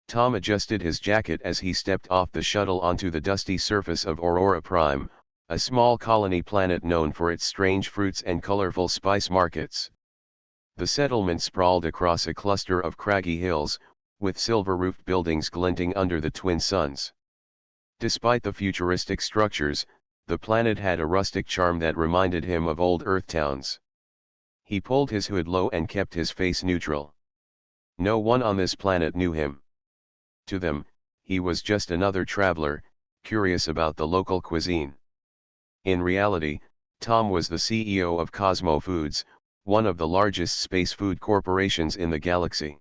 Tom adjusted his jacket as he stepped off the shuttle onto the dusty surface of Aurora Prime, a small colony planet known for its strange fruits and colorful spice markets. The settlement sprawled across a cluster of craggy hills, with silver-roofed buildings glinting under the twin suns. Despite the futuristic structures, the planet had a rustic charm that reminded him of old Earth towns. He pulled his hood low and kept his face neutral. No one on this planet knew him. To them, he was just another traveler, curious about the local cuisine. In reality, Tom was the CEO of Cosmo Foods, one of the largest space food corporations in the galaxy.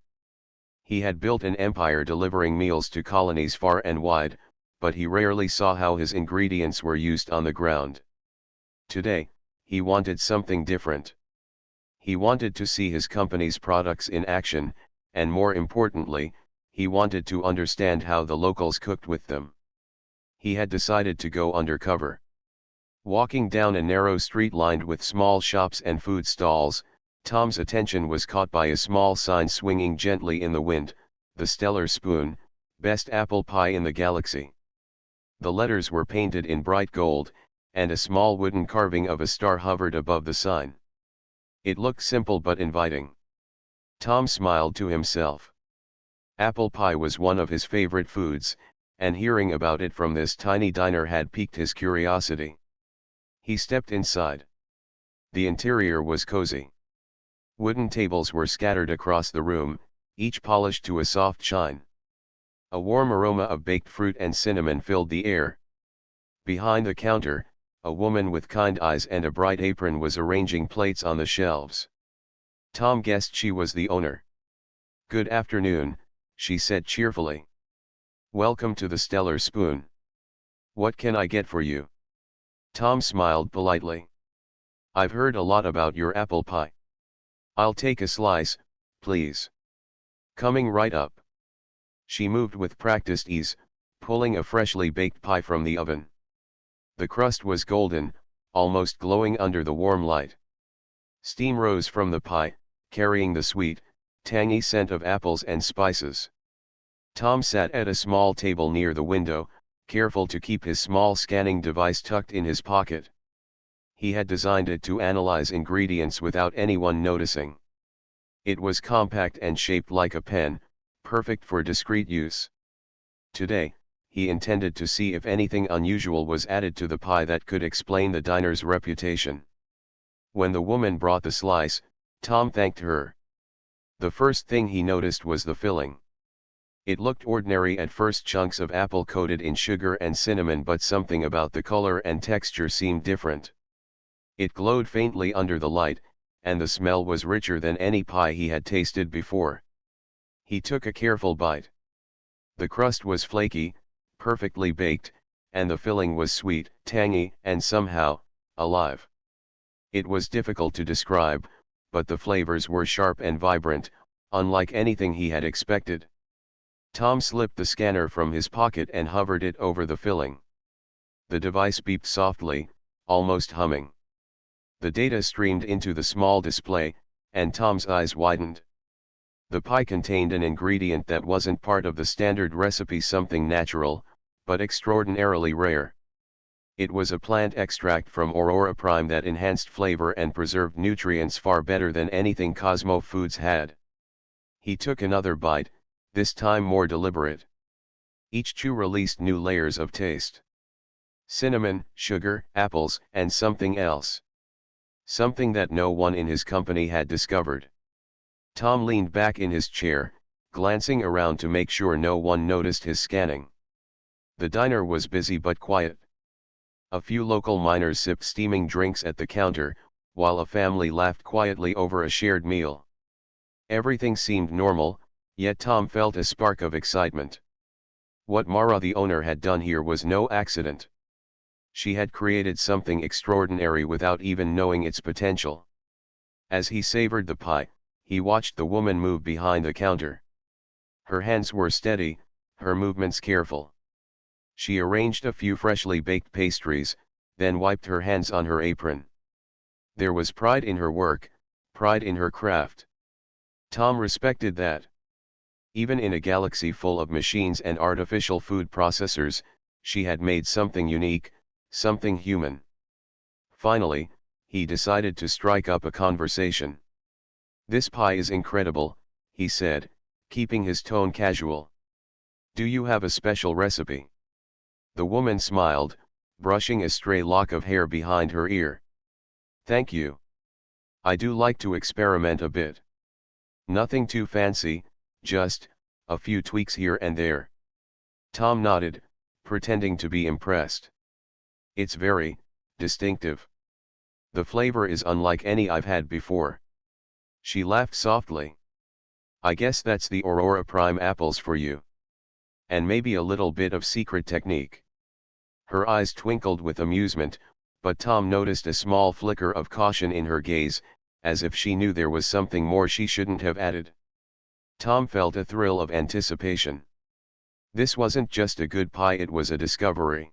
He had built an empire delivering meals to colonies far and wide, but he rarely saw how his ingredients were used on the ground. Today, he wanted something different. He wanted to see his company's products in action, and more importantly, he wanted to understand how the locals cooked with them. He had decided to go undercover. Walking down a narrow street lined with small shops and food stalls, Tom's attention was caught by a small sign swinging gently in the wind, "The Stellar Spoon, Best Apple Pie in the Galaxy." The letters were painted in bright gold, and a small wooden carving of a star hovered above the sign. It looked simple but inviting. Tom smiled to himself. Apple pie was one of his favorite foods, and hearing about it from this tiny diner had piqued his curiosity. He stepped inside. The interior was cozy. Wooden tables were scattered across the room, each polished to a soft shine. A warm aroma of baked fruit and cinnamon filled the air. Behind the counter, a woman with kind eyes and a bright apron was arranging plates on the shelves. Tom guessed she was the owner. "Good afternoon," she said cheerfully. "Welcome to the Stellar Spoon. What can I get for you?" Tom smiled politely. "I've heard a lot about your apple pie. I'll take a slice, please." "Coming right up." She moved with practiced ease, pulling a freshly baked pie from the oven. The crust was golden, almost glowing under the warm light. Steam rose from the pie, carrying the sweet, tangy scent of apples and spices. Tom sat at a small table near the window, careful to keep his small scanning device tucked in his pocket. He had designed it to analyze ingredients without anyone noticing. It was compact and shaped like a pen, perfect for discreet use. Today, he intended to see if anything unusual was added to the pie that could explain the diner's reputation. When the woman brought the slice, Tom thanked her. The first thing he noticed was the filling. It looked ordinary at first, chunks of apple coated in sugar and cinnamon, but something about the color and texture seemed different. It glowed faintly under the light, and the smell was richer than any pie he had tasted before. He took a careful bite. The crust was flaky, perfectly baked, and the filling was sweet, tangy, and somehow alive. It was difficult to describe, but the flavors were sharp and vibrant, unlike anything he had expected. Tom slipped the scanner from his pocket and hovered it over the filling. The device beeped softly, almost humming. The data streamed into the small display, and Tom's eyes widened. The pie contained an ingredient that wasn't part of the standard recipe, something natural, but extraordinarily rare. It was a plant extract from Aurora Prime that enhanced flavor and preserved nutrients far better than anything Cosmo Foods had. He took another bite, this time more deliberate. Each chew released new layers of taste. Cinnamon, sugar, apples, and something else. Something that no one in his company had discovered. Tom leaned back in his chair, glancing around to make sure no one noticed his scanning. The diner was busy but quiet. A few local miners sipped steaming drinks at the counter, while a family laughed quietly over a shared meal. Everything seemed normal, yet Tom felt a spark of excitement. What Mara, the owner, had done here was no accident. She had created something extraordinary without even knowing its potential. As he savored the pie, he watched the woman move behind the counter. Her hands were steady, her movements careful. She arranged a few freshly baked pastries, then wiped her hands on her apron. There was pride in her work, pride in her craft. Tom respected that. Even in a galaxy full of machines and artificial food processors, she had made something unique, something human. Finally, he decided to strike up a conversation. "This pie is incredible," he said, keeping his tone casual. "Do you have a special recipe?" The woman smiled, brushing a stray lock of hair behind her ear. "Thank you. I do like to experiment a bit. Nothing too fancy, just a few tweaks here and there." Tom nodded, pretending to be impressed. "It's very distinctive. The flavor is unlike any I've had before." She laughed softly. "I guess that's the Aurora Prime apples for you. And maybe a little bit of secret technique." Her eyes twinkled with amusement, but Tom noticed a small flicker of caution in her gaze, as if she knew there was something more she shouldn't have added. Tom felt a thrill of anticipation. This wasn't just a good pie, it was a discovery.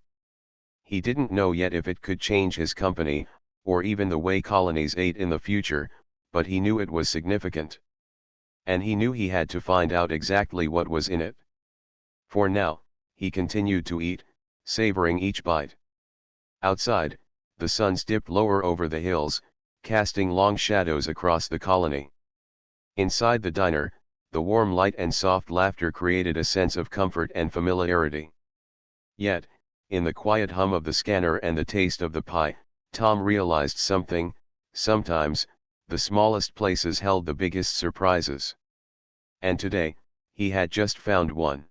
He didn't know yet if it could change his company, or even the way colonies ate in the future, but he knew it was significant. And he knew he had to find out exactly what was in it. For now, he continued to eat, savoring each bite. Outside, the sun dipped lower over the hills, casting long shadows across the colony. Inside the diner, the warm light and soft laughter created a sense of comfort and familiarity. Yet, in the quiet hum of the scanner and the taste of the pie, Tom realized something: sometimes, the smallest places held the biggest surprises. And today, he had just found one.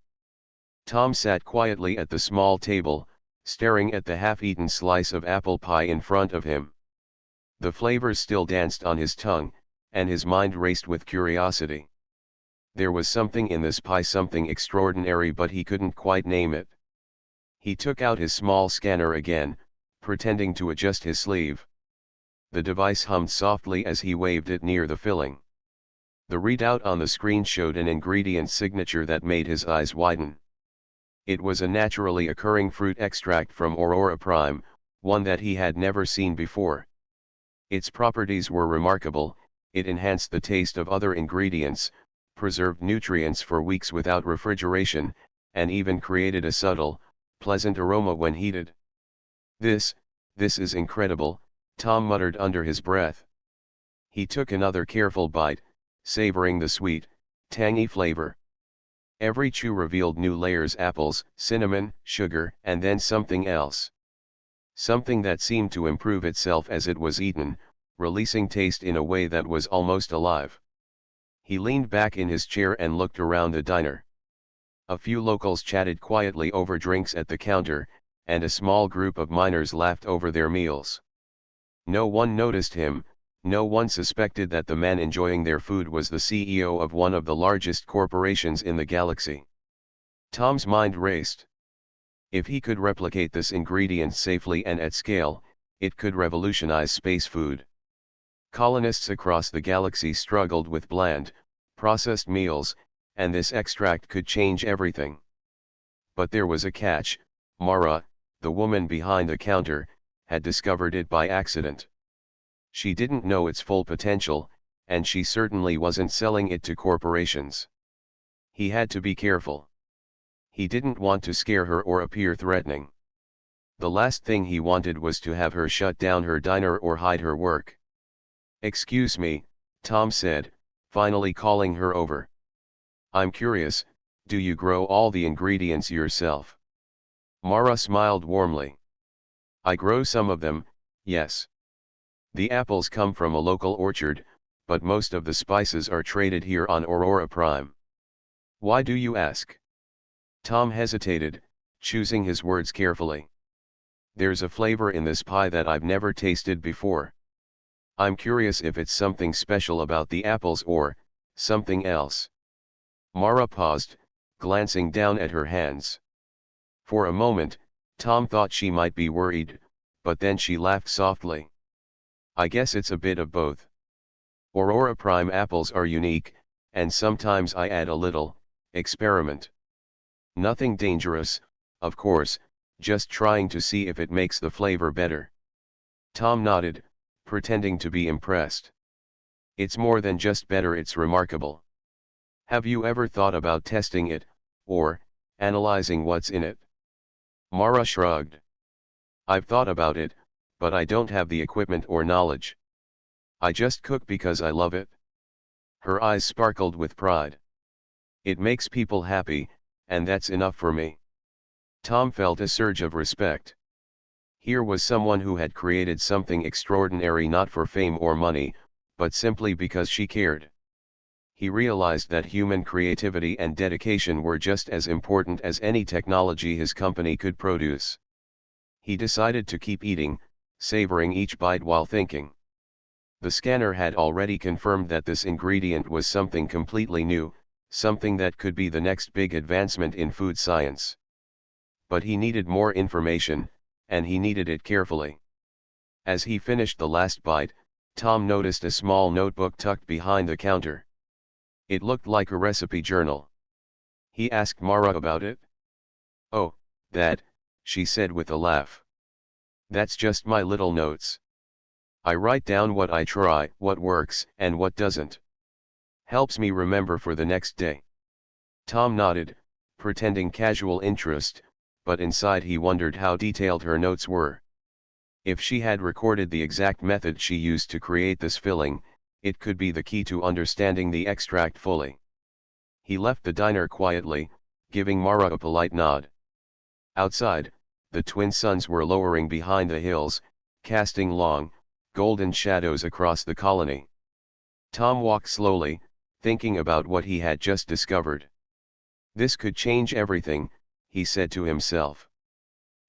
Tom sat quietly at the small table, staring at the half-eaten slice of apple pie in front of him. The flavors still danced on his tongue, and his mind raced with curiosity. There was something in this pie, something extraordinary, but he couldn't quite name it. He took out his small scanner again, pretending to adjust his sleeve. The device hummed softly as he waved it near the filling. The readout on the screen showed an ingredient signature that made his eyes widen. It was a naturally occurring fruit extract from Aurora Prime, one that he had never seen before. Its properties were remarkable: it enhanced the taste of other ingredients, preserved nutrients for weeks without refrigeration, and even created a subtle, pleasant aroma when heated. This is incredible," Tom muttered under his breath. He took another careful bite, savoring the sweet, tangy flavor. Every chew revealed new layers: apples, cinnamon, sugar, and then something else. Something that seemed to improve itself as it was eaten, releasing taste in a way that was almost alive. He leaned back in his chair and looked around the diner. A few locals chatted quietly over drinks at the counter, and a small group of miners laughed over their meals. No one noticed him, no one suspected that the man enjoying their food was the CEO of one of the largest corporations in the galaxy. Tom's mind raced. If he could replicate this ingredient safely and at scale, it could revolutionize space food. Colonists across the galaxy struggled with bland, processed meals, and this extract could change everything. But there was a catch: Mara, the woman behind the counter, had discovered it by accident. She didn't know its full potential, and she certainly wasn't selling it to corporations. He had to be careful. He didn't want to scare her or appear threatening. The last thing he wanted was to have her shut down her diner or hide her work. "Excuse me," Tom said, finally calling her over. "I'm curious, do you grow all the ingredients yourself?" Mara smiled warmly. "I grow some of them, yes. The apples come from a local orchard, but most of the spices are traded here on Aurora Prime." "Why do you ask?" Tom hesitated, choosing his words carefully. "There's a flavor in this pie that I've never tasted before. I'm curious if it's something special about the apples or something else." Mara paused, glancing down at her hands. For a moment, Tom thought she might be worried, but then she laughed softly. "I guess it's a bit of both. Aurora Prime apples are unique, and sometimes I add a little experiment. Nothing dangerous, of course, just trying to see if it makes the flavor better." Tom nodded, pretending to be impressed. "It's more than just better, it's remarkable." Have you ever thought about testing it, or analyzing what's in it? Mara shrugged. I've thought about it, but I don't have the equipment or knowledge. I just cook because I love it. Her eyes sparkled with pride. It makes people happy, and that's enough for me. Tom felt a surge of respect. Here was someone who had created something extraordinary not for fame or money, but simply because she cared. He realized that human creativity and dedication were just as important as any technology his company could produce. He decided to keep eating, savoring each bite while thinking. The scanner had already confirmed that this ingredient was something completely new, something that could be the next big advancement in food science. But he needed more information, and he needed it carefully. As he finished the last bite, Tom noticed a small notebook tucked behind the counter. It looked like a recipe journal. He asked Mara about it. "Oh, that," she said with a laugh. "That's just my little notes. I write down what I try, what works, and what doesn't. Helps me remember for the next day." Tom nodded, pretending casual interest, but inside he wondered how detailed her notes were. If she had recorded the exact method she used to create this filling, it could be the key to understanding the extract fully. He left the diner quietly, giving Mara a polite nod. Outside, the twin suns were lowering behind the hills, casting long, golden shadows across the colony. Tom walked slowly, thinking about what he had just discovered. This could change everything, he said to himself.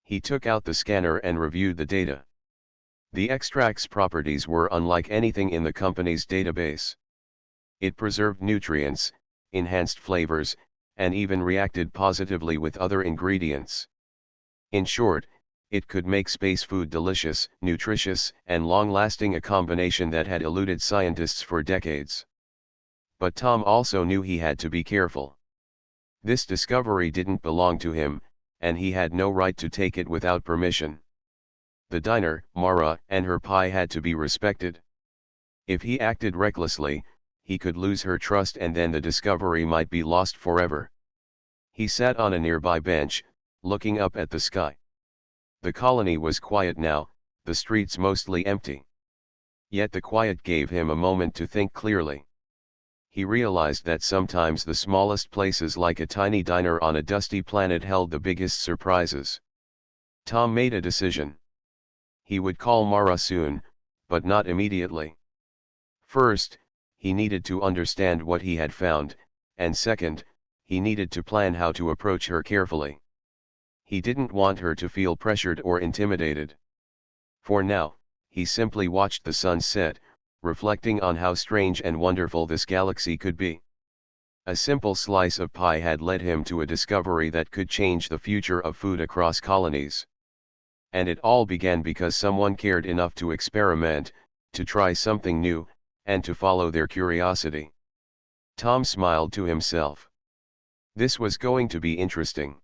He took out the scanner and reviewed the data. The extract's properties were unlike anything in the company's database. It preserved nutrients, enhanced flavors, and even reacted positively with other ingredients. In short, it could make space food delicious, nutritious, and long-lasting, a combination that had eluded scientists for decades. But Tom also knew he had to be careful. This discovery didn't belong to him, and he had no right to take it without permission. The diner, Mara, and her pie had to be respected. If he acted recklessly, he could lose her trust, and then the discovery might be lost forever. He sat on a nearby bench, looking up at the sky. The colony was quiet now, the streets mostly empty. Yet the quiet gave him a moment to think clearly. He realized that sometimes the smallest places, like a tiny diner on a dusty planet, held the biggest surprises. Tom made a decision. He would call Mara soon, but not immediately. First, he needed to understand what he had found, and second, he needed to plan how to approach her carefully. He didn't want her to feel pressured or intimidated. For now, he simply watched the sun set, reflecting on how strange and wonderful this galaxy could be. A simple slice of pie had led him to a discovery that could change the future of food across colonies. And it all began because someone cared enough to experiment, to try something new, and to follow their curiosity. Tom smiled to himself. This was going to be interesting.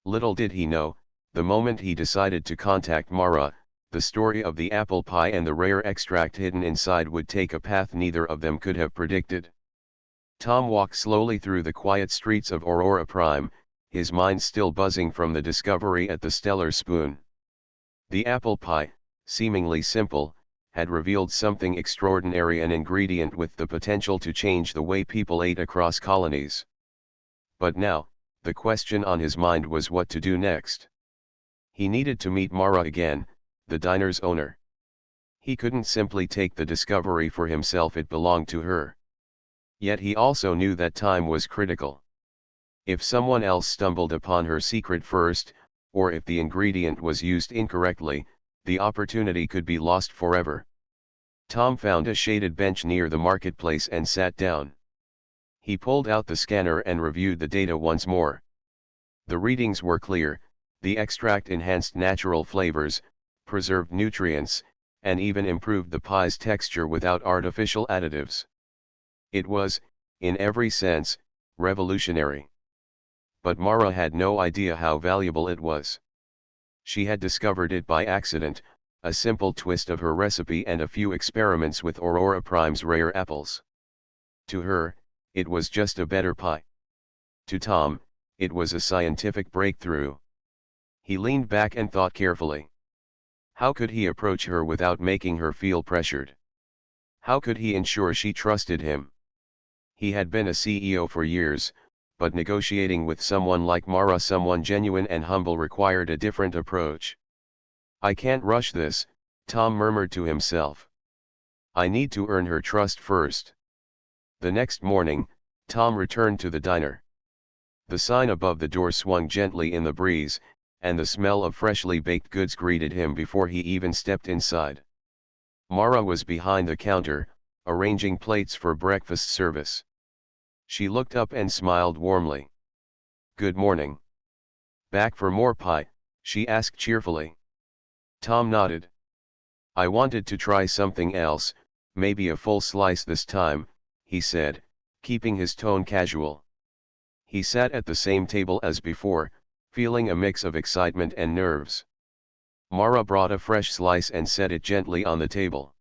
Little did he know, the moment he decided to contact Mara, the story of the apple pie and the rare extract hidden inside would take a path neither of them could have predicted. Tom walked slowly through the quiet streets of Aurora Prime, his mind still buzzing from the discovery at the Stellar Spoon. The apple pie, seemingly simple, had revealed something extraordinary, an ingredient with the potential to change the way people ate across colonies. But now, the question on his mind was what to do next. He needed to meet Mara again, the diner's owner. He couldn't simply take the discovery for himself, it belonged to her. Yet he also knew that time was critical. If someone else stumbled upon her secret first, or if the ingredient was used incorrectly, the opportunity could be lost forever. Tom found a shaded bench near the marketplace and sat down. He pulled out the scanner and reviewed the data once more. The readings were clear, the extract enhanced natural flavors, preserved nutrients, and even improved the pie's texture without artificial additives. It was, in every sense, revolutionary. But Mara had no idea how valuable it was. She had discovered it by accident, a simple twist of her recipe and a few experiments with Aurora Prime's rare apples. To her, It was just a better pie. To Tom, it was a scientific breakthrough. He leaned back and thought carefully. How could he approach her without making her feel pressured? How could he ensure she trusted him? He had been a CEO for years, but negotiating with someone like Mara, someone genuine and humble, required a different approach. I can't rush this, Tom murmured to himself. I need to earn her trust first. The next morning, Tom returned to the diner. The sign above the door swung gently in the breeze, and the smell of freshly baked goods greeted him before he even stepped inside. Mara was behind the counter, arranging plates for breakfast service. She looked up and smiled warmly. Good morning. Back for more pie? She asked cheerfully. Tom nodded. I wanted to try something else, maybe a full slice this time, he said, keeping his tone casual. He sat at the same table as before, feeling a mix of excitement and nerves. Mara brought a fresh slice and set it gently on the table.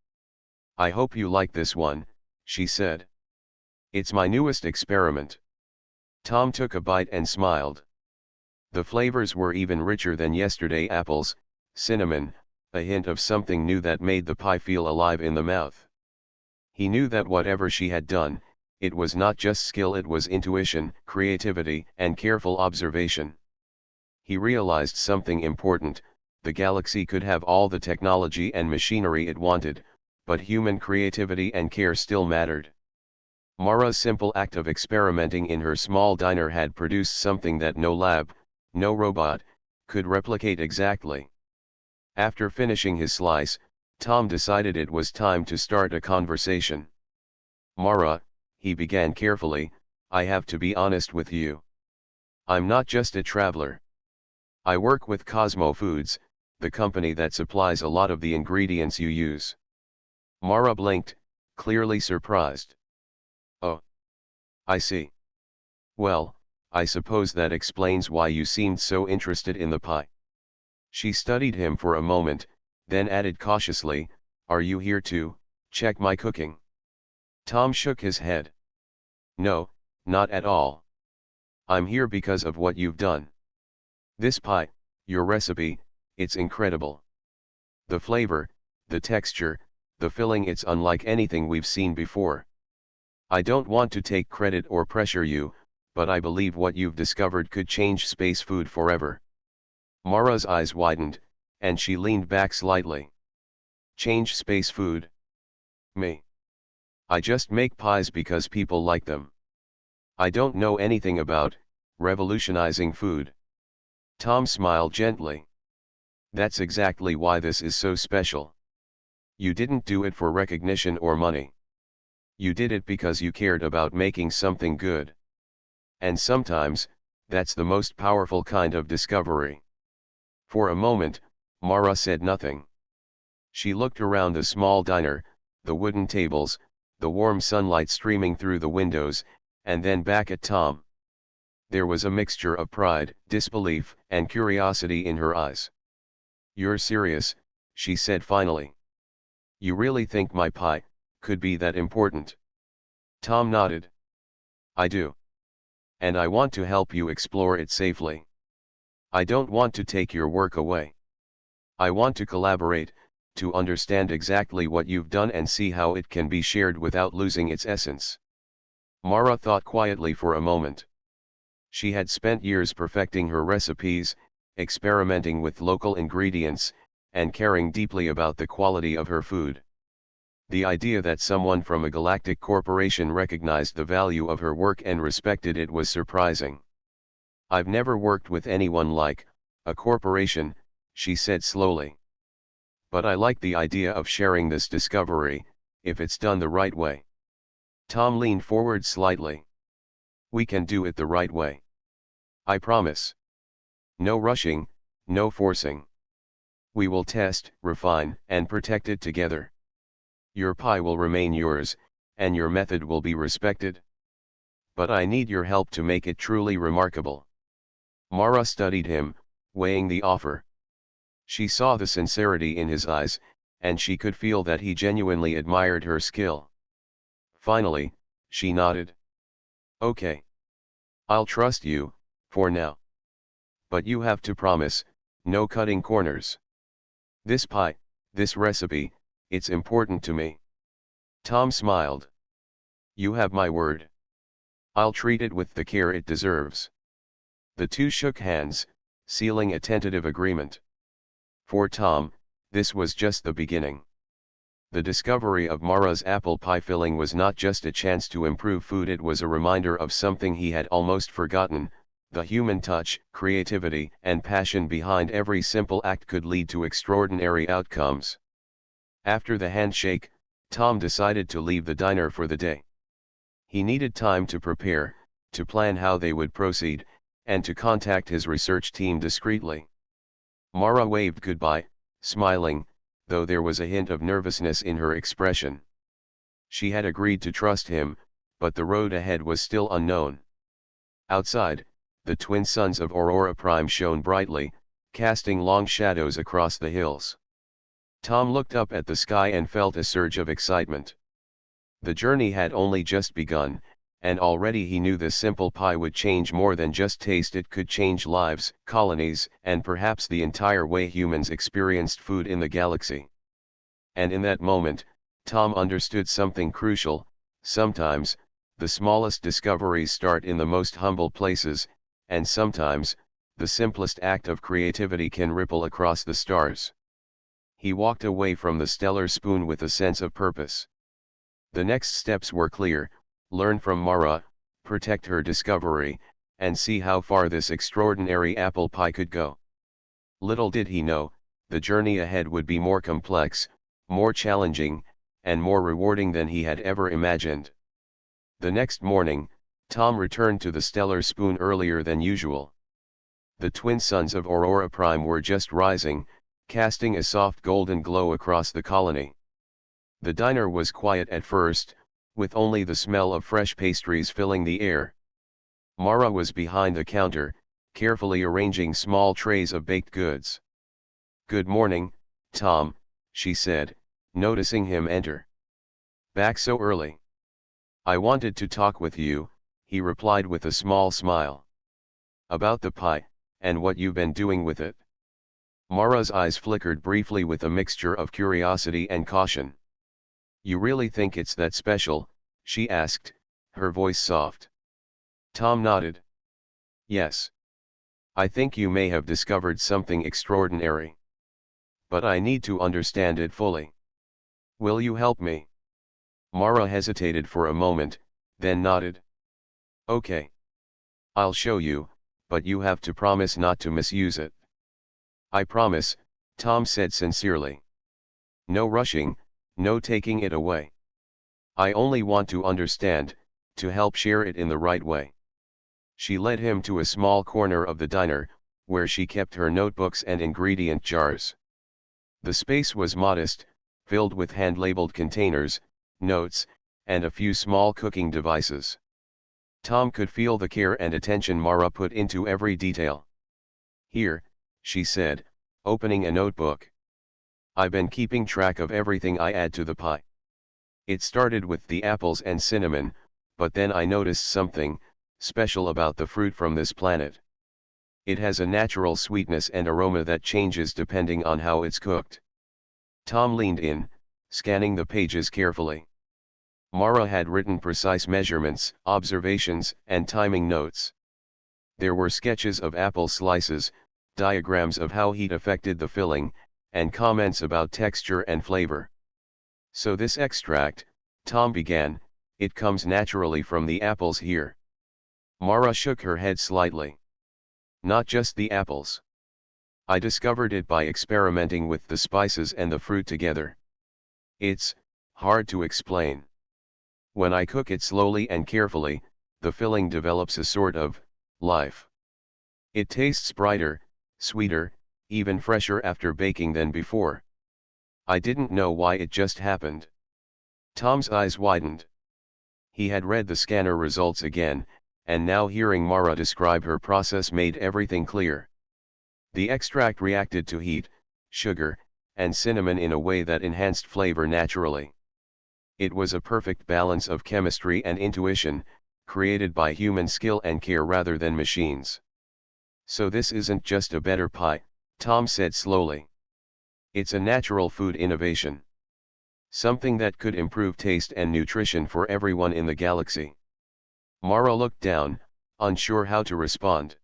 I hope you like this one, she said. It's my newest experiment. Tom took a bite and smiled. The flavors were even richer than yesterday: apples, cinnamon, a hint of something new that made the pie feel alive in the mouth. He knew that whatever she had done, it was not just skill, it was intuition, creativity, and careful observation. He realized something important: the galaxy could have all the technology and machinery it wanted, but human creativity and care still mattered. Mara's simple act of experimenting in her small diner had produced something that no lab, no robot, could replicate exactly. After finishing his slice, Tom decided it was time to start a conversation. Mara, he began carefully, I have to be honest with you. I'm not just a traveler. I work with Cosmo Foods, the company that supplies a lot of the ingredients you use. Mara blinked, clearly surprised. Oh. I see. Well, I suppose that explains why you seemed so interested in the pie. She studied him for a moment, then added cautiously, are you here to check my cooking? Tom shook his head. No, not at all. I'm here because of what you've done. This pie, your recipe, it's incredible. The flavor, the texture, the filling, it's unlike anything we've seen before. I don't want to take credit or pressure you, but I believe what you've discovered could change space food forever. Mara's eyes widened, and she leaned back slightly. Change space food? Me? I just make pies because people like them. I don't know anything about revolutionizing food. Tom smiled gently. That's exactly why this is so special. You didn't do it for recognition or money. You did it because you cared about making something good. And sometimes, that's the most powerful kind of discovery. For a moment, Mara said nothing. She looked around the small diner, the wooden tables, the warm sunlight streaming through the windows, and then back at Tom. There was a mixture of pride, disbelief, and curiosity in her eyes. You're serious, she said finally. You really think my pie could be that important? Tom nodded. I do. And I want to help you explore it safely. I don't want to take your work away. I want to collaborate, to understand exactly what you've done and see how it can be shared without losing its essence. Mara thought quietly for a moment. She had spent years perfecting her recipes, experimenting with local ingredients, and caring deeply about the quality of her food. The idea that someone from a galactic corporation recognized the value of her work and respected it was surprising. I've never worked with anyone like a corporation, she said slowly. But I like the idea of sharing this discovery, if it's done the right way. Tom leaned forward slightly. We can do it the right way. I promise. No rushing, no forcing. We will test, refine, and protect it together. Your pie will remain yours, and your method will be respected. But I need your help to make it truly remarkable. Mara studied him, weighing the offer. She saw the sincerity in his eyes, and she could feel that he genuinely admired her skill. Finally, she nodded. Okay. I'll trust you, for now. But you have to promise, no cutting corners. This pie, this recipe, it's important to me. Tom smiled. You have my word. I'll treat it with the care it deserves. The two shook hands, sealing a tentative agreement. For Tom, this was just the beginning. The discovery of Mara's apple pie filling was not just a chance to improve food, it was a reminder of something he had almost forgotten: the human touch, creativity, and passion behind every simple act could lead to extraordinary outcomes. After the handshake, Tom decided to leave the diner for the day. He needed time to prepare, to plan how they would proceed, and to contact his research team discreetly. Mara waved goodbye, smiling, though there was a hint of nervousness in her expression. She had agreed to trust him, but the road ahead was still unknown. Outside, the twin suns of Aurora Prime shone brightly, casting long shadows across the hills. Tom looked up at the sky and felt a surge of excitement. The journey had only just begun, and already he knew this simple pie would change more than just taste. It could change lives, colonies, and perhaps the entire way humans experienced food in the galaxy. And in that moment, Tom understood something crucial: sometimes, the smallest discoveries start in the most humble places, and sometimes, the simplest act of creativity can ripple across the stars. He walked away from the stellar spoon with a sense of purpose. The next steps were clear: learn from Mara, protect her discovery, and see how far this extraordinary apple pie could go. Little did he know, the journey ahead would be more complex, more challenging, and more rewarding than he had ever imagined. The next morning, Tom returned to the stellar spoon earlier than usual. The twin suns of Aurora Prime were just rising, casting a soft golden glow across the colony. The diner was quiet at first, with only the smell of fresh pastries filling the air. Mara was behind the counter, carefully arranging small trays of baked goods. "Good morning, Tom," she said, noticing him enter. "Back so early?" "I wanted to talk with you," he replied with a small smile. "About the pie, and what you've been doing with it." Mara's eyes flickered briefly with a mixture of curiosity and caution. "You really think it's that special?" she asked, her voice soft. Tom nodded. "Yes. I think you may have discovered something extraordinary. But I need to understand it fully. Will you help me?" Mara hesitated for a moment, then nodded. "Okay. I'll show you, but you have to promise not to misuse it." "I promise," Tom said sincerely. "No rushing, no taking it away. I only want to understand, to help share it in the right way." She led him to a small corner of the diner, where she kept her notebooks and ingredient jars. The space was modest, filled with hand-labeled containers, notes, and a few small cooking devices. Tom could feel the care and attention Mara put into every detail. "Here," she said, opening a notebook. "I've been keeping track of everything I add to the pie. It started with the apples and cinnamon, but then I noticed something special about the fruit from this planet. It has a natural sweetness and aroma that changes depending on how it's cooked." Tom leaned in, scanning the pages carefully. Mara had written precise measurements, observations, and timing notes. There were sketches of apple slices, diagrams of how heat affected the filling, and comments about texture and flavor. "So this extract," Tom began, "it comes naturally from the apples here?" Mara shook her head slightly. "Not just the apples. I discovered it by experimenting with the spices and the fruit together. It's hard to explain. When I cook it slowly and carefully, the filling develops a sort of life. It tastes brighter, sweeter, even fresher after baking than before. I didn't know why, it just happened." Tom's eyes widened. He had read the scanner results again, and now hearing Mara describe her process made everything clear. The extract reacted to heat, sugar, and cinnamon in a way that enhanced flavor naturally. It was a perfect balance of chemistry and intuition, created by human skill and care rather than machines. So this isn't just a better pie, Tom said slowly. It's a natural food innovation. Something that could improve taste and nutrition for everyone in the galaxy. Mara looked down, unsure how to respond.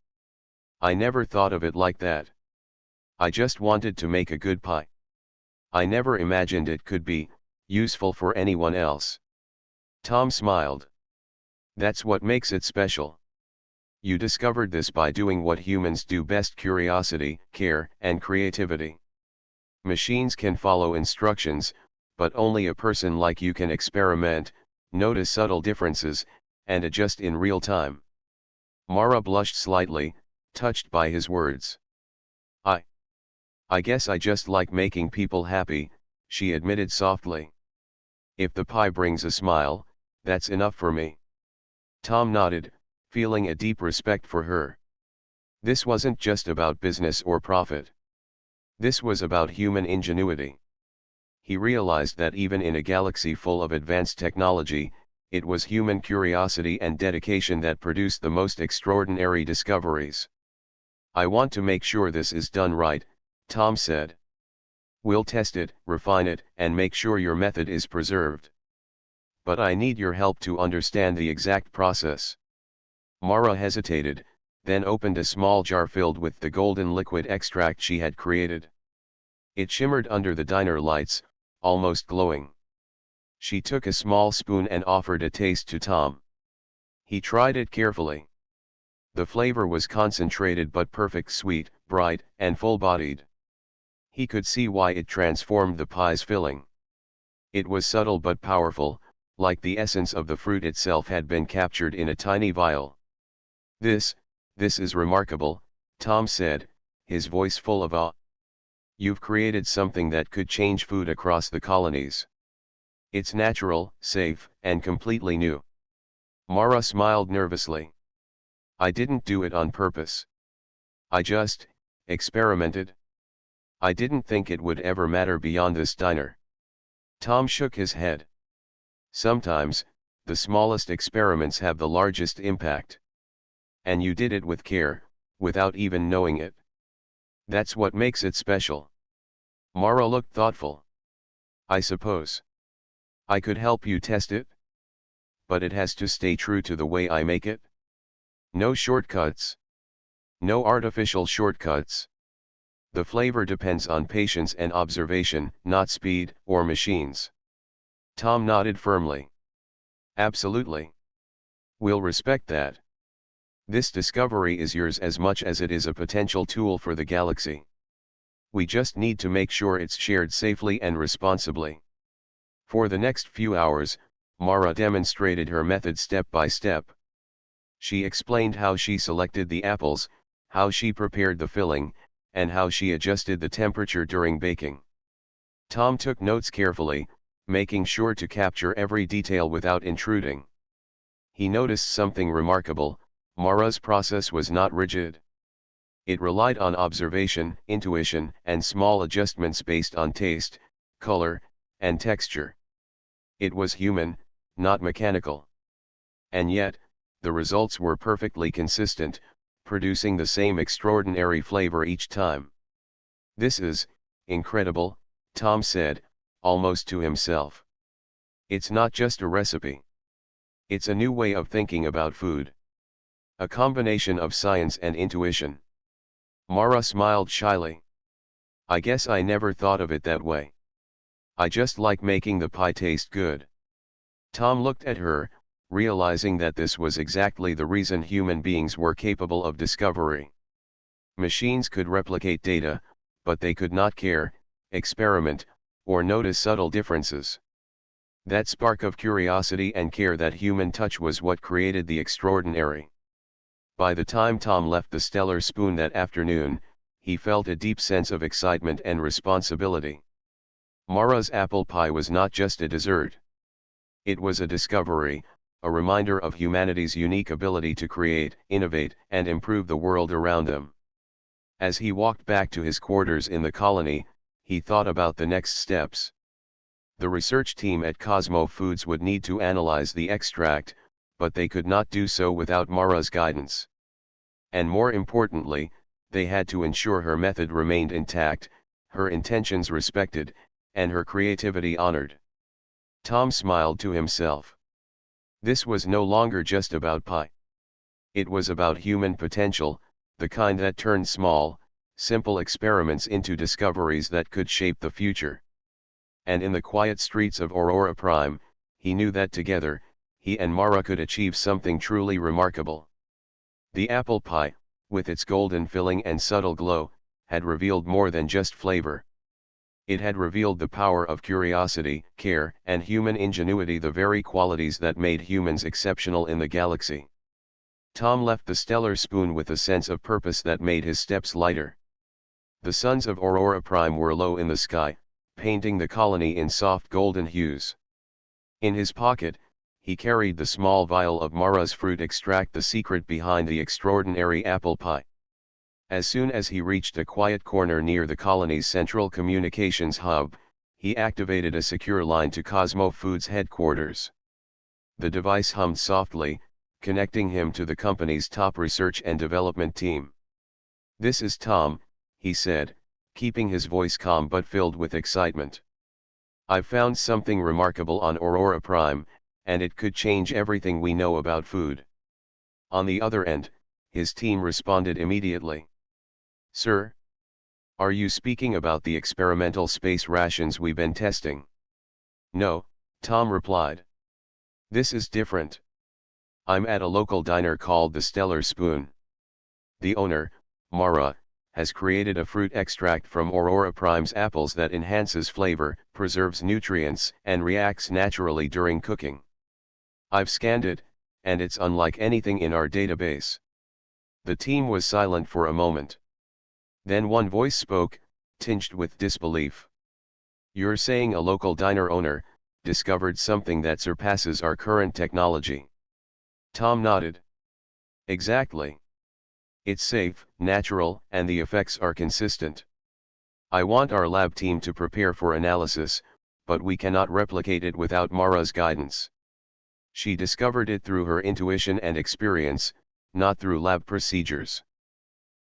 I never thought of it like that. I just wanted to make a good pie. I never imagined it could be useful for anyone else. Tom smiled. That's what makes it special. You discovered this by doing what humans do best: curiosity, care, and creativity. Machines can follow instructions, but only a person like you can experiment, notice subtle differences, and adjust in real time. Mara blushed slightly, touched by his words. I guess I just like making people happy, she admitted softly. If the pie brings a smile, that's enough for me. Tom nodded, feeling a deep respect for her. This wasn't just about business or profit. This was about human ingenuity. He realized that even in a galaxy full of advanced technology, it was human curiosity and dedication that produced the most extraordinary discoveries. I want to make sure this is done right, Tom said. We'll test it, refine it, and make sure your method is preserved. But I need your help to understand the exact process. Mara hesitated, then opened a small jar filled with the golden liquid extract she had created. It shimmered under the diner lights, almost glowing. She took a small spoon and offered a taste to Tom. He tried it carefully. The flavor was concentrated but perfect, sweet, bright, and full-bodied. He could see why it transformed the pie's filling. It was subtle but powerful, like the essence of the fruit itself had been captured in a tiny vial. This is remarkable, Tom said, his voice full of awe. You've created something that could change food across the colonies. It's natural, safe, and completely new. Mara smiled nervously. I didn't do it on purpose. I just experimented. I didn't think it would ever matter beyond this diner. Tom shook his head. Sometimes, the smallest experiments have the largest impact. And you did it with care, without even knowing it. That's what makes it special. Mara looked thoughtful. I suppose I could help you test it, but it has to stay true to the way I make it. No shortcuts. No artificial shortcuts. The flavor depends on patience and observation, not speed or machines. Tom nodded firmly. Absolutely. We'll respect that. This discovery is yours as much as it is a potential tool for the galaxy. We just need to make sure it's shared safely and responsibly. For the next few hours, Mara demonstrated her method step by step. She explained how she selected the apples, how she prepared the filling, and how she adjusted the temperature during baking. Tom took notes carefully, making sure to capture every detail without intruding. He noticed something remarkable: Mara's process was not rigid. It relied on observation, intuition, and small adjustments based on taste, color, and texture. It was human, not mechanical. And yet, the results were perfectly consistent, producing the same extraordinary flavor each time. This is incredible, Tom said, almost to himself. It's not just a recipe. It's a new way of thinking about food. A combination of science and intuition. Mara smiled shyly. I guess I never thought of it that way. I just like making the pie taste good. Tom looked at her, realizing that this was exactly the reason human beings were capable of discovery. Machines could replicate data, but they could not care, experiment, or notice subtle differences. That spark of curiosity and care, that human touch, was what created the extraordinary. By the time Tom left the stellar spoon that afternoon, he felt a deep sense of excitement and responsibility. Mara's apple pie was not just a dessert. It was a discovery, a reminder of humanity's unique ability to create, innovate, and improve the world around them. As he walked back to his quarters in the colony, he thought about the next steps. The research team at Cosmo Foods would need to analyze the extract, but they could not do so without Mara's guidance. And more importantly, they had to ensure her method remained intact, her intentions respected, and her creativity honored. Tom smiled to himself. This was no longer just about pie. It was about human potential, the kind that turned small, simple experiments into discoveries that could shape the future. And in the quiet streets of Aurora Prime, he knew that together, he and Mara could achieve something truly remarkable. The apple pie, with its golden filling and subtle glow, had revealed more than just flavor. It had revealed the power of curiosity, care, and human ingenuity, the very qualities that made humans exceptional in the galaxy. Tom left the stellar spoon with a sense of purpose that made his steps lighter. The suns of Aurora Prime were low in the sky, painting the colony in soft golden hues. In his pocket, he carried the small vial of Mara's fruit extract, the secret behind the extraordinary apple pie. As soon as he reached a quiet corner near the colony's central communications hub, he activated a secure line to Cosmo Foods headquarters. The device hummed softly, connecting him to the company's top research and development team. "This is Tom," he said, keeping his voice calm but filled with excitement. "I've found something remarkable on Aurora Prime, and it could change everything we know about food." On the other end, his team responded immediately. "Sir? Are you speaking about the experimental space rations we've been testing?" "No," Tom replied. "This is different. I'm at a local diner called the Stellar Spoon. The owner, Mara, has created a fruit extract from Aurora Prime's apples that enhances flavor, preserves nutrients, and reacts naturally during cooking. I've scanned it, and it's unlike anything in our database." The team was silent for a moment. Then one voice spoke, tinged with disbelief. "You're saying a local diner owner discovered something that surpasses our current technology?" Tom nodded. "Exactly. It's safe, natural, and the effects are consistent. I want our lab team to prepare for analysis, but we cannot replicate it without Mara's guidance. She discovered it through her intuition and experience, not through lab procedures.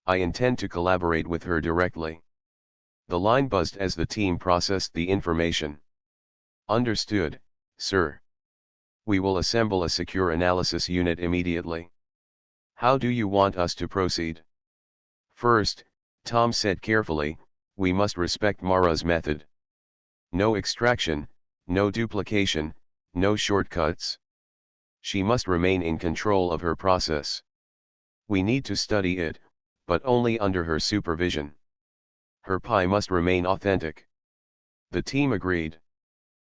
I intend to collaborate with her directly." The line buzzed as the team processed the information. "Understood, sir. We will assemble a secure analysis unit immediately. How do you want us to proceed?" "First," Tom said carefully, "we must respect Mara's method. No extraction, no duplication, no shortcuts. She must remain in control of her process. We need to study it, but only under her supervision. Her pie must remain authentic." The team agreed.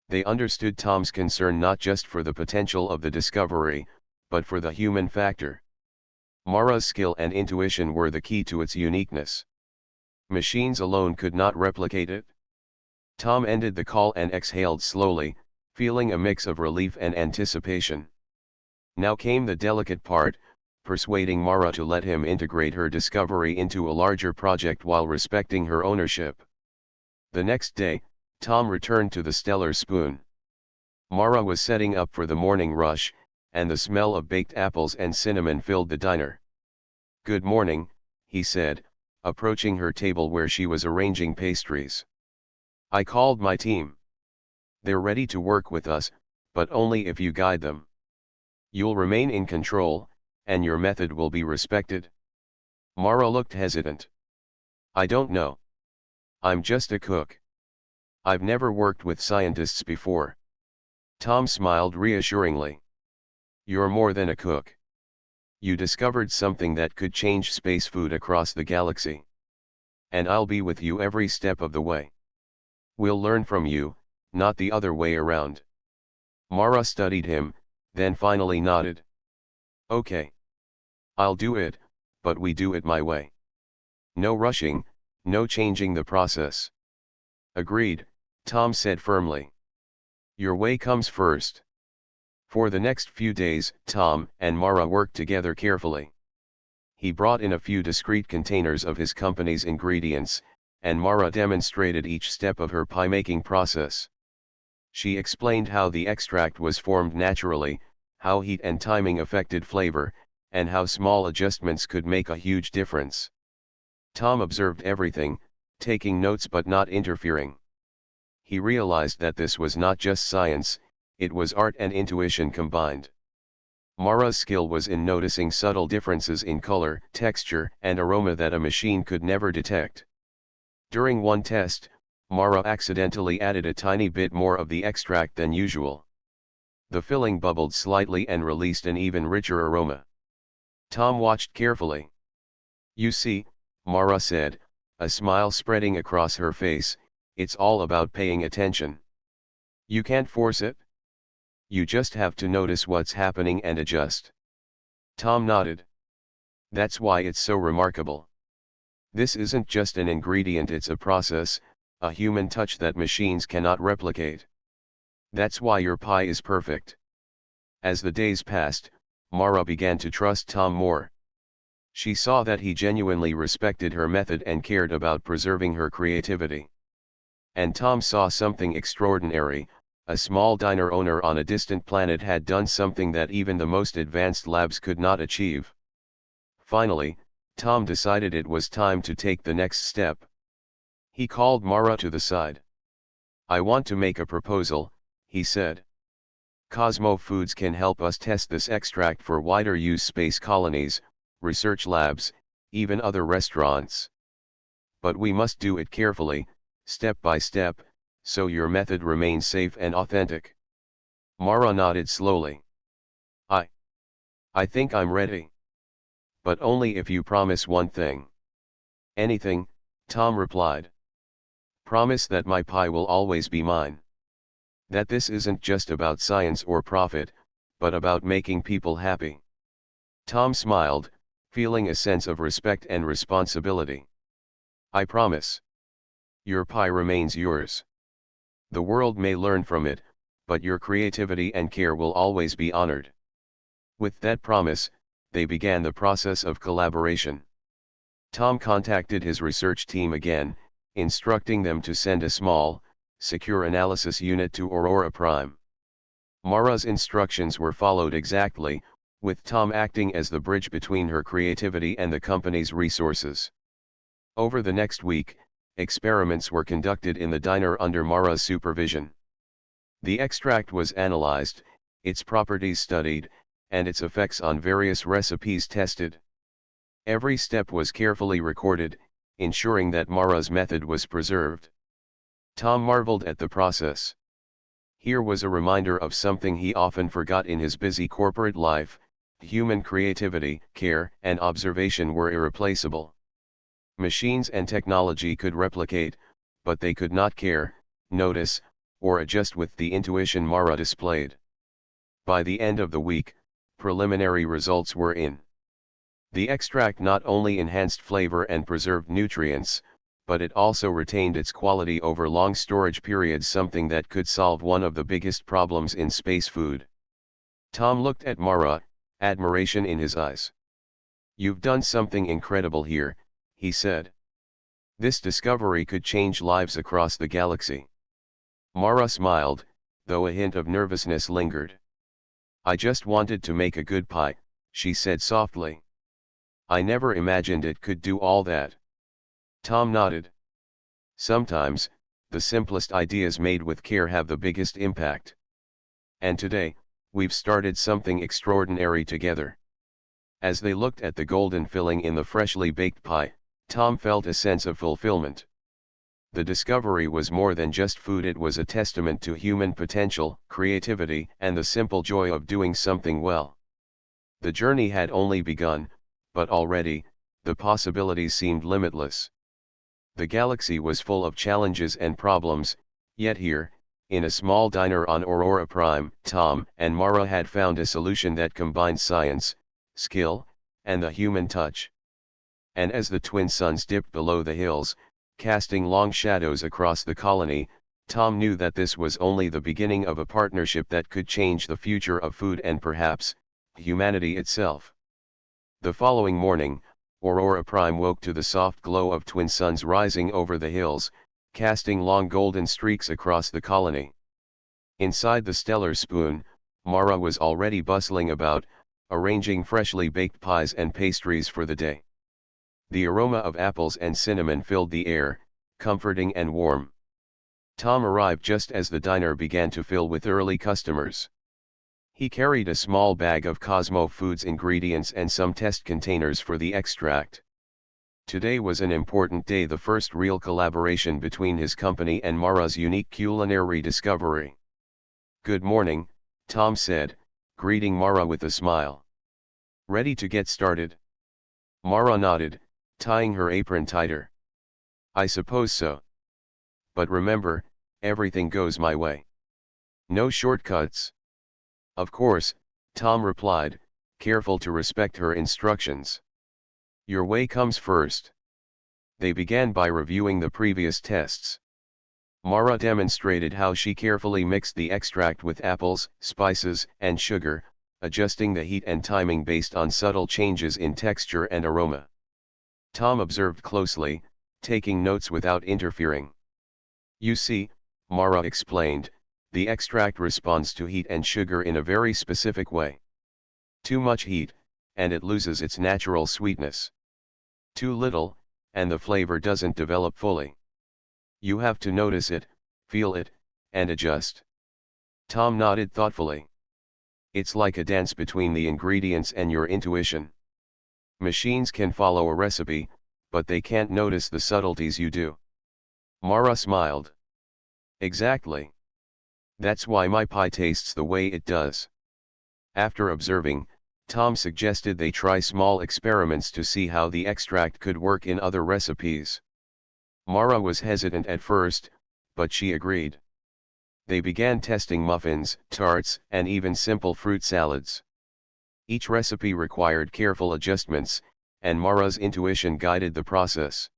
They understood Tom's concern not just for the potential of the discovery, but for the human factor. Mara's skill and intuition were the key to its uniqueness. Machines alone could not replicate it. Tom ended the call and exhaled slowly, feeling a mix of relief and anticipation. Now came the delicate part, persuading Mara to let him integrate her discovery into a larger project while respecting her ownership. The next day, Tom returned to the Stellar Spoon. Mara was setting up for the morning rush, and the smell of baked apples and cinnamon filled the diner. "Good morning," he said, approaching her table where she was arranging pastries. "I called my team. They're ready to work with us, but only if you guide them. You'll remain in control, and your method will be respected." Mara looked hesitant. "I don't know. I'm just a cook. I've never worked with scientists before." Tom smiled reassuringly. "You're more than a cook. You discovered something that could change space food across the galaxy. And I'll be with you every step of the way. We'll learn from you, not the other way around." Mara studied him, then finally nodded. "Okay. I'll do it, but we do it my way. No rushing, no changing the process." "Agreed," Tom said firmly. "Your way comes first." For the next few days, Tom and Mara worked together carefully. He brought in a few discrete containers of his company's ingredients, and Mara demonstrated each step of her pie-making process. She explained how the extract was formed naturally, how heat and timing affected flavor, and how small adjustments could make a huge difference. Tom observed everything, taking notes but not interfering. He realized that this was not just science, it was art and intuition combined. Mara's skill was in noticing subtle differences in color, texture, and aroma that a machine could never detect. During one test, Mara accidentally added a tiny bit more of the extract than usual. The filling bubbled slightly and released an even richer aroma. Tom watched carefully. "You see," Mara said, a smile spreading across her face, "it's all about paying attention. You can't force it. You just have to notice what's happening and adjust." Tom nodded. "That's why it's so remarkable. This isn't just an ingredient, it's a process, a human touch that machines cannot replicate. That's why your pie is perfect." As the days passed, Mara began to trust Tom more. She saw that he genuinely respected her method and cared about preserving her creativity. And Tom saw something extraordinary. A small diner owner on a distant planet had done something that even the most advanced labs could not achieve. Finally, Tom decided it was time to take the next step. He called Mara to the side. "I want to make a proposal," he said. "Cosmo Foods can help us test this extract for wider use space colonies, research labs, even other restaurants. But we must do it carefully, step by step, so your method remains safe and authentic." Mara nodded slowly. I think I'm ready. But only if you promise one thing." "Anything," Tom replied. "Promise that my pie will always be mine. That this isn't just about science or profit, but about making people happy." Tom smiled, feeling a sense of respect and responsibility. "I promise. Your pie remains yours. The world may learn from it, but your creativity and care will always be honored." With that promise, they began the process of collaboration. Tom contacted his research team again, instructing them to send a small, secure analysis unit to Aurora Prime. Mara's instructions were followed exactly, with Tom acting as the bridge between her creativity and the company's resources. Over the next week, experiments were conducted in the diner under Mara's supervision. The extract was analyzed, its properties studied, and its effects on various recipes tested. Every step was carefully recorded, ensuring that Mara's method was preserved. Tom marveled at the process. Here was a reminder of something he often forgot in his busy corporate life: human creativity, care, and observation were irreplaceable. Machines and technology could replicate, but they could not care, notice, or adjust with the intuition Mara displayed. By the end of the week, preliminary results were in. The extract not only enhanced flavor and preserved nutrients, but it also retained its quality over long storage periods, something that could solve one of the biggest problems in space food. Tom looked at Mara, admiration in his eyes. "You've done something incredible here," he said. "This discovery could change lives across the galaxy." Mara smiled, though a hint of nervousness lingered. "I just wanted to make a good pie," she said softly. "I never imagined it could do all that." Tom nodded. "Sometimes, the simplest ideas made with care have the biggest impact. And today, we've started something extraordinary together." As they looked at the golden filling in the freshly baked pie, Tom felt a sense of fulfillment. The discovery was more than just food, it was a testament to human potential, creativity, and the simple joy of doing something well. The journey had only begun, but already, the possibilities seemed limitless. The galaxy was full of challenges and problems, yet here, in a small diner on Aurora Prime, Tom and Mara had found a solution that combined science, skill, and the human touch. And as the twin suns dipped below the hills, casting long shadows across the colony, Tom knew that this was only the beginning of a partnership that could change the future of food and perhaps, humanity itself. The following morning, Aurora Prime woke to the soft glow of twin suns rising over the hills, casting long golden streaks across the colony. Inside the stellar spoon, Mara was already bustling about, arranging freshly baked pies and pastries for the day. The aroma of apples and cinnamon filled the air, comforting and warm. Tom arrived just as the diner began to fill with early customers. He carried a small bag of Cosmo Foods ingredients and some test containers for the extract. Today was an important day, the first real collaboration between his company and Mara's unique culinary discovery. "Good morning," Tom said, greeting Mara with a smile. "Ready to get started?" Mara nodded, tying her apron tighter. "I suppose so. But remember, everything goes my way. No shortcuts." "Of course," Tom replied, careful to respect her instructions. "Your way comes first." They began by reviewing the previous tests. Mara demonstrated how she carefully mixed the extract with apples, spices, and sugar, adjusting the heat and timing based on subtle changes in texture and aroma. Tom observed closely, taking notes without interfering. "You see," Mara explained, "the extract responds to heat and sugar in a very specific way. Too much heat, and it loses its natural sweetness. Too little, and the flavor doesn't develop fully. You have to notice it, feel it, and adjust." Tom nodded thoughtfully. "It's like a dance between the ingredients and your intuition. Machines can follow a recipe, but they can't notice the subtleties you do." Mara smiled. "Exactly. That's why my pie tastes the way it does." After observing, Tom suggested they try small experiments to see how the extract could work in other recipes. Mara was hesitant at first, but she agreed. They began testing muffins, tarts, and even simple fruit salads. Each recipe required careful adjustments, and Mara's intuition guided the process.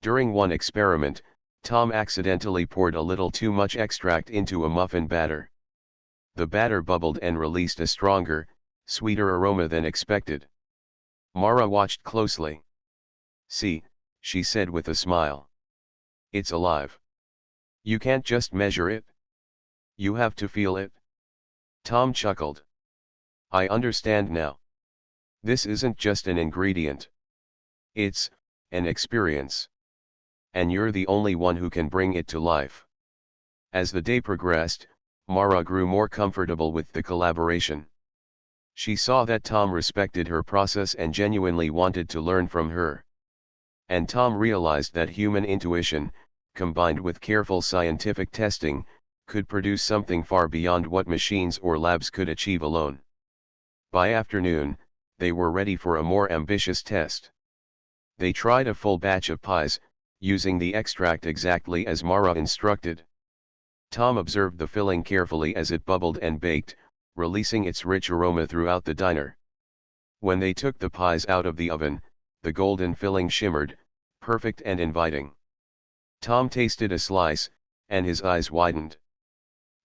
During one experiment, Tom accidentally poured a little too much extract into a muffin batter. The batter bubbled and released a stronger, sweeter aroma than expected. Mara watched closely. "See," she said with a smile. "It's alive. You can't just measure it. You have to feel it." Tom chuckled. "I understand now. This isn't just an ingredient. It's an experience. And you're the only one who can bring it to life." As the day progressed, Mara grew more comfortable with the collaboration. She saw that Tom respected her process and genuinely wanted to learn from her. And Tom realized that human intuition, combined with careful scientific testing, could produce something far beyond what machines or labs could achieve alone. By afternoon, they were ready for a more ambitious test. They tried a full batch of pies, using the extract exactly as Mara instructed. Tom observed the filling carefully as it bubbled and baked, releasing its rich aroma throughout the diner. When they took the pies out of the oven, the golden filling shimmered, perfect and inviting. Tom tasted a slice, and his eyes widened.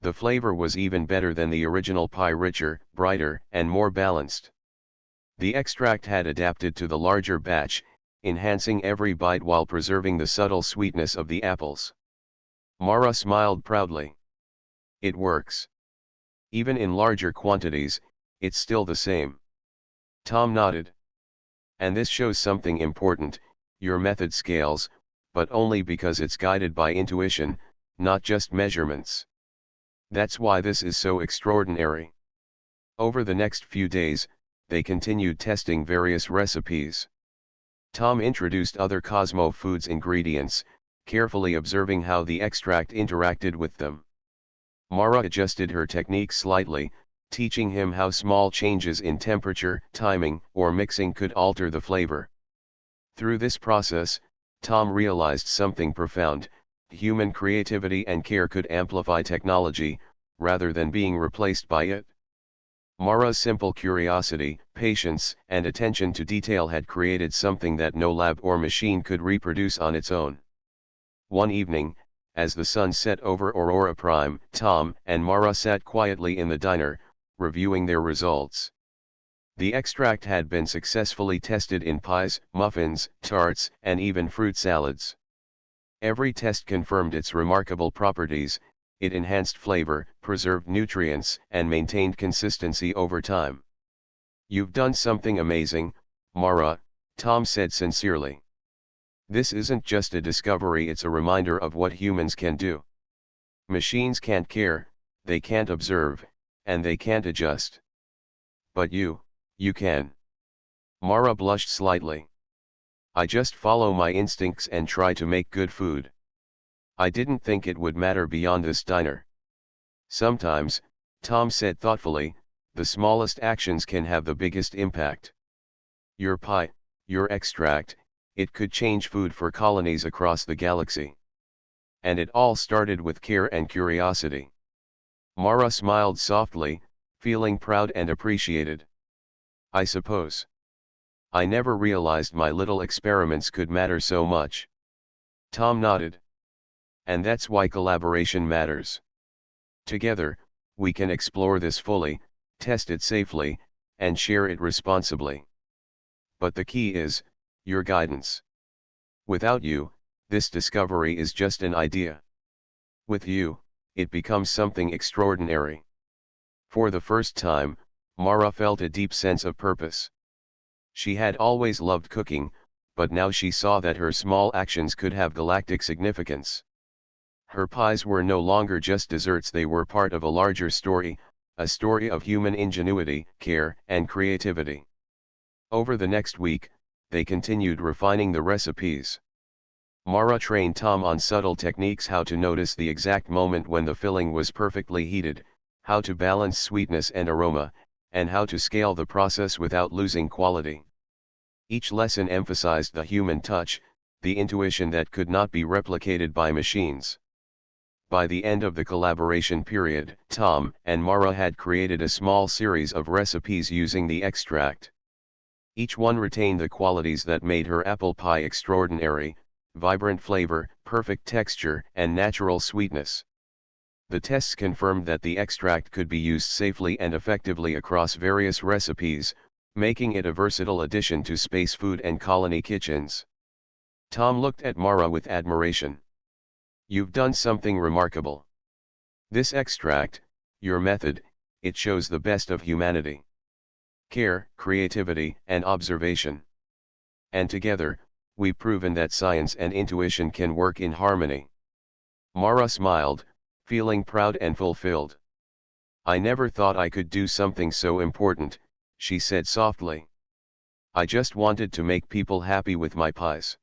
The flavor was even better than the original pie, richer, brighter, and more balanced. The extract had adapted to the larger batch, enhancing every bite while preserving the subtle sweetness of the apples. Mara smiled proudly. "It works. Even in larger quantities, it's still the same." Tom nodded. "And this shows something important: your method scales, but only because it's guided by intuition, not just measurements. That's why this is so extraordinary." Over the next few days, they continued testing various recipes. Tom introduced other Cosmo Foods ingredients, carefully observing how the extract interacted with them. Mara adjusted her technique slightly, teaching him how small changes in temperature, timing, or mixing could alter the flavor. Through this process, Tom realized something profound: human creativity and care could amplify technology, rather than being replaced by it. Mara's simple curiosity, patience, and attention to detail had created something that no lab or machine could reproduce on its own. One evening, as the sun set over Aurora Prime, Tom and Mara sat quietly in the diner, reviewing their results. The extract had been successfully tested in pies, muffins, tarts, and even fruit salads. Every test confirmed its remarkable properties, It enhanced flavor, preserved nutrients, and maintained consistency over time. "You've done something amazing, Mara," Tom said sincerely. "This isn't just a discovery, it's a reminder of what humans can do. Machines can't care, they can't observe, and they can't adjust. But you can." Mara blushed slightly. "I just follow my instincts and try to make good food. I didn't think it would matter beyond this diner." "Sometimes," Tom said thoughtfully, "the smallest actions can have the biggest impact. Your pie, your extract, it could change food for colonies across the galaxy. And it all started with care and curiosity." Mara smiled softly, feeling proud and appreciated. "I suppose. I never realized my little experiments could matter so much." Tom nodded. "And that's why collaboration matters. Together, we can explore this fully, test it safely, and share it responsibly. But the key is your guidance. Without you, this discovery is just an idea. With you, it becomes something extraordinary." For the first time, Mara felt a deep sense of purpose. She had always loved cooking, but now she saw that her small actions could have galactic significance. Her pies were no longer just desserts, they were part of a larger story, a story of human ingenuity, care, and creativity. Over the next week, they continued refining the recipes. Mara trained Tom on subtle techniques: how to notice the exact moment when the filling was perfectly heated, how to balance sweetness and aroma, and how to scale the process without losing quality. Each lesson emphasized the human touch, the intuition that could not be replicated by machines. By the end of the collaboration period, Tom and Mara had created a small series of recipes using the extract. Each one retained the qualities that made her apple pie extraordinary: vibrant flavor, perfect texture, and natural sweetness. The tests confirmed that the extract could be used safely and effectively across various recipes, making it a versatile addition to space food and colony kitchens. Tom looked at Mara with admiration. "You've done something remarkable. This extract, your method, it shows the best of humanity. Care, creativity, and observation. And together, we've proven that science and intuition can work in harmony." Mara smiled, feeling proud and fulfilled. "I never thought I could do something so important," she said softly. "I just wanted to make people happy with my pies."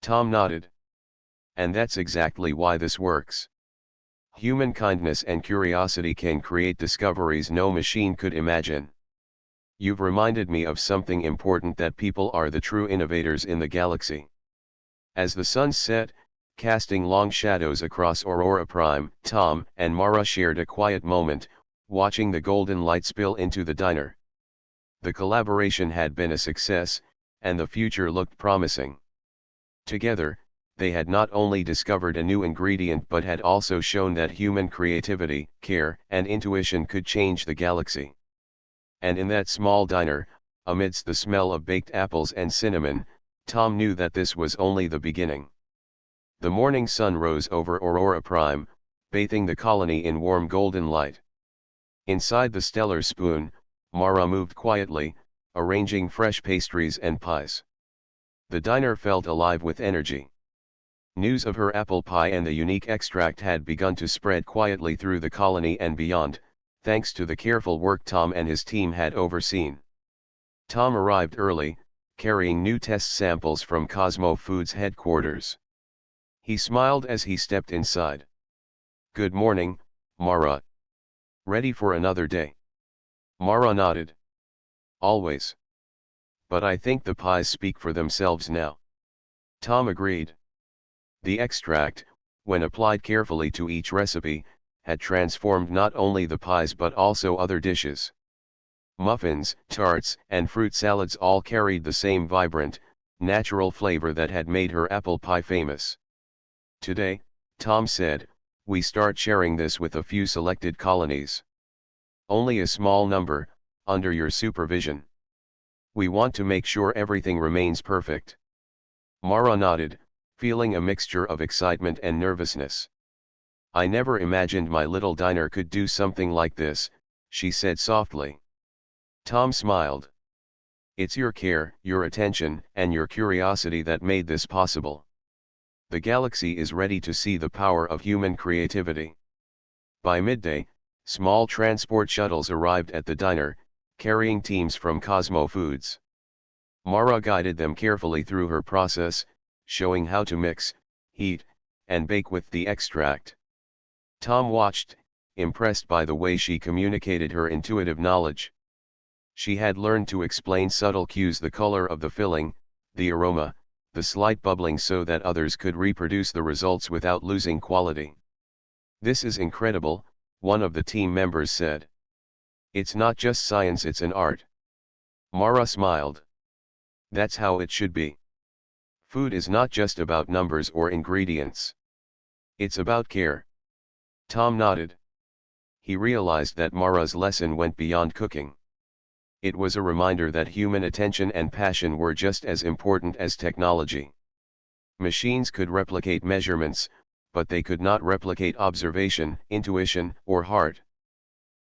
Tom nodded. "And that's exactly why this works. Human kindness and curiosity can create discoveries no machine could imagine. You've reminded me of something important: that people are the true innovators in the galaxy." As the sun set, casting long shadows across Aurora Prime, Tom and Mara shared a quiet moment, watching the golden light spill into the diner. The collaboration had been a success, and the future looked promising. Together, they had not only discovered a new ingredient but had also shown that human creativity, care, and intuition could change the galaxy. And in that small diner, amidst the smell of baked apples and cinnamon, Tom knew that this was only the beginning. The morning sun rose over Aurora Prime, bathing the colony in warm golden light. Inside the stellar spoon, Mara moved quietly, arranging fresh pastries and pies. The diner felt alive with energy. News of her apple pie and the unique extract had begun to spread quietly through the colony and beyond, thanks to the careful work Tom and his team had overseen. Tom arrived early, carrying new test samples from Cosmo Foods headquarters. He smiled as he stepped inside. "Good morning, Mara. Ready for another day?" Mara nodded. "Always. But I think the pies speak for themselves now." Tom agreed. The extract, when applied carefully to each recipe, had transformed not only the pies but also other dishes. Muffins, tarts, and fruit salads all carried the same vibrant, natural flavor that had made her apple pie famous. "Today," Tom said, "we start sharing this with a few selected colonies. Only a small number, under your supervision. We want to make sure everything remains perfect." Mara nodded, feeling a mixture of excitement and nervousness. I never imagined my little diner could do something like this, she said softly. Tom smiled. It's your care, your attention, and your curiosity that made this possible. The galaxy is ready to see the power of human creativity. By midday, small transport shuttles arrived at the diner, carrying teams from Cosmo Foods. Mara guided them carefully through her process, showing how to mix, heat, and bake with the extract. Tom watched, impressed by the way she communicated her intuitive knowledge. She had learned to explain subtle cues, the color of the filling, the aroma, the slight bubbling, so that others could reproduce the results without losing quality. This is incredible, one of the team members said. It's not just science, it's an art. Mara smiled. That's how it should be. Food is not just about numbers or ingredients. It's about care. Tom nodded. He realized that Mara's lesson went beyond cooking. It was a reminder that human attention and passion were just as important as technology. Machines could replicate measurements, but they could not replicate observation, intuition, or heart.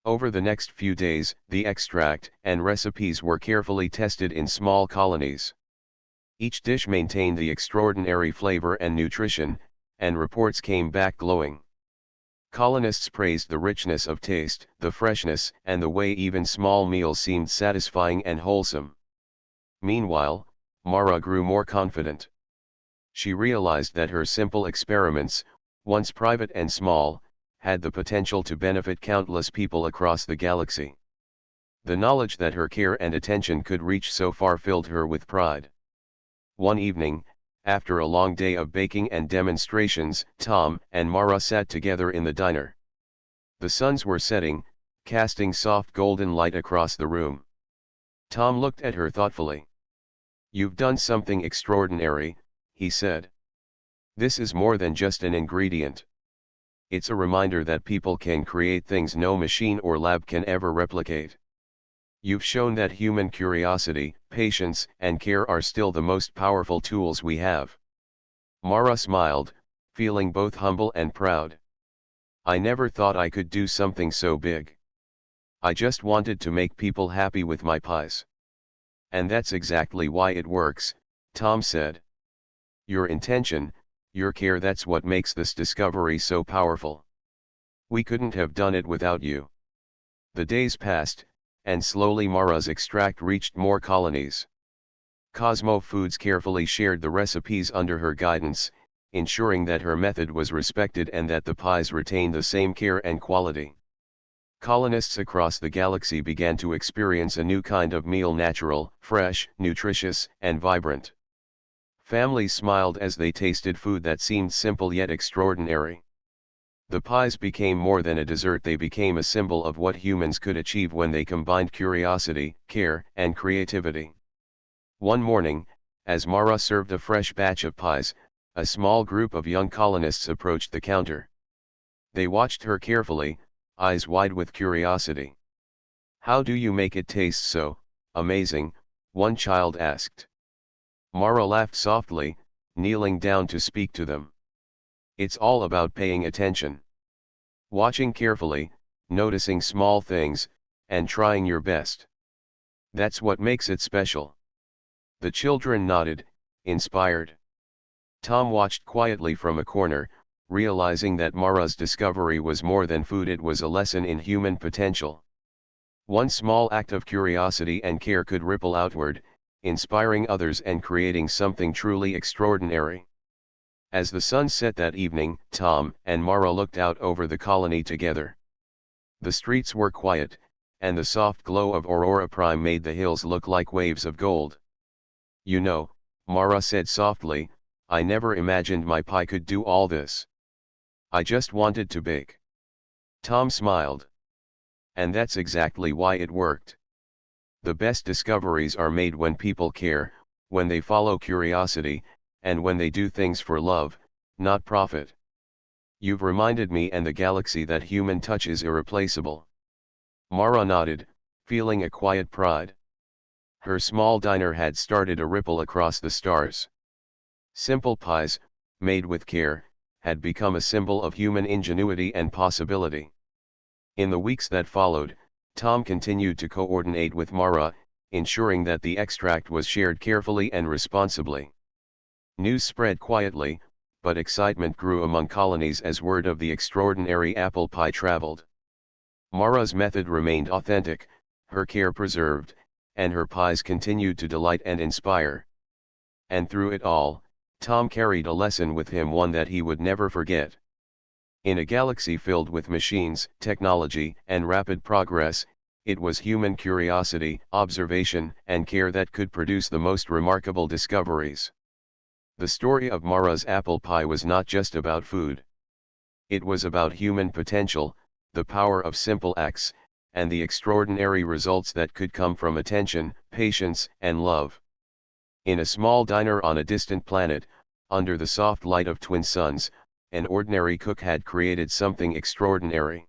Over the next few days, the extract and recipes were carefully tested in small colonies. Each dish maintained the extraordinary flavor and nutrition, and reports came back glowing. Colonists praised the richness of taste, the freshness, and the way even small meals seemed satisfying and wholesome. Meanwhile, Mara grew more confident. She realized that her simple experiments, once private and small, had the potential to benefit countless people across the galaxy. The knowledge that her care and attention could reach so far filled her with pride. One evening, after a long day of baking and demonstrations, Tom and Mara sat together in the diner. The suns were setting, casting soft golden light across the room. Tom looked at her thoughtfully. "You've done something extraordinary," he said. "This is more than just an ingredient. It's a reminder that people can create things no machine or lab can ever replicate. You've shown that human curiosity, patience, and care are still the most powerful tools we have." Mara smiled, feeling both humble and proud. "I never thought I could do something so big. I just wanted to make people happy with my pies." "And that's exactly why it works," Tom said. "Your intention, your care, that's what makes this discovery so powerful. We couldn't have done it without you." The days passed, and slowly Mara's extract reached more colonies. Cosmo Foods carefully shared the recipes under her guidance, ensuring that her method was respected and that the pies retained the same care and quality. Colonists across the galaxy began to experience a new kind of meal: natural, fresh, nutritious, and vibrant. Families smiled as they tasted food that seemed simple yet extraordinary. The pies became more than a dessert, they became a symbol of what humans could achieve when they combined curiosity, care, and creativity. One morning, as Mara served a fresh batch of pies, a small group of young colonists approached the counter. They watched her carefully, eyes wide with curiosity. "How do you make it taste so amazing?" one child asked. Mara laughed softly, kneeling down to speak to them. "It's all about paying attention. Watching carefully, noticing small things, and trying your best. That's what makes it special." The children nodded, inspired. Tom watched quietly from a corner, realizing that Mara's discovery was more than food, it was a lesson in human potential. One small act of curiosity and care could ripple outward, inspiring others and creating something truly extraordinary. As the sun set that evening, Tom and Mara looked out over the colony together. The streets were quiet, and the soft glow of Aurora Prime made the hills look like waves of gold. "You know," Mara said softly, "I never imagined my pie could do all this. I just wanted to bake." Tom smiled. "And that's exactly why it worked. The best discoveries are made when people care, when they follow curiosity, and when they do things for love, not profit. You've reminded me and the galaxy that human touch is irreplaceable." Mara nodded, feeling a quiet pride. Her small diner had started a ripple across the stars. Simple pies, made with care, had become a symbol of human ingenuity and possibility. In the weeks that followed, Tom continued to coordinate with Mara, ensuring that the extract was shared carefully and responsibly. News spread quietly, but excitement grew among colonies as word of the extraordinary apple pie traveled. Mara's method remained authentic, her care preserved, and her pies continued to delight and inspire. And through it all, Tom carried a lesson with him, one that he would never forget. In a galaxy filled with machines, technology, and rapid progress, it was human curiosity, observation, and care that could produce the most remarkable discoveries. The story of Mara's apple pie was not just about food. It was about human potential, the power of simple acts, and the extraordinary results that could come from attention, patience, and love. In a small diner on a distant planet, under the soft light of twin suns, an ordinary cook had created something extraordinary.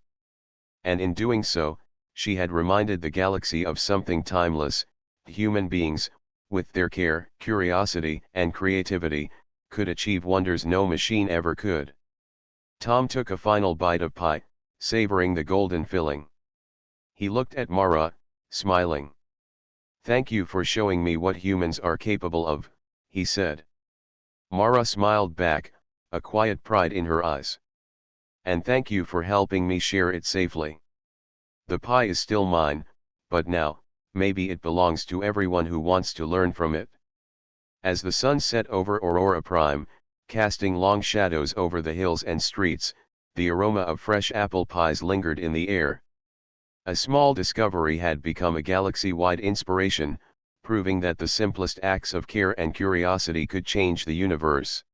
And in doing so, she had reminded the galaxy of something timeless: human beings, with their care, curiosity, and creativity, could achieve wonders no machine ever could. Tom took a final bite of pie, savoring the golden filling. He looked at Mara, smiling. "Thank you for showing me what humans are capable of," he said. Mara smiled back, a quiet pride in her eyes. "And thank you for helping me share it safely. The pie is still mine, but now, maybe it belongs to everyone who wants to learn from it." As the sun set over Aurora Prime, casting long shadows over the hills and streets, the aroma of fresh apple pies lingered in the air. A small discovery had become a galaxy-wide inspiration, proving that the simplest acts of care and curiosity could change the universe.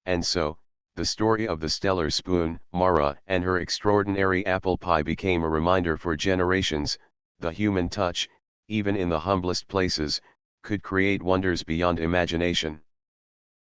And so, the story of the stellar spoon, Mara, and her extraordinary apple pie became a reminder for generations: the human touch, even in the humblest places, could create wonders beyond imagination.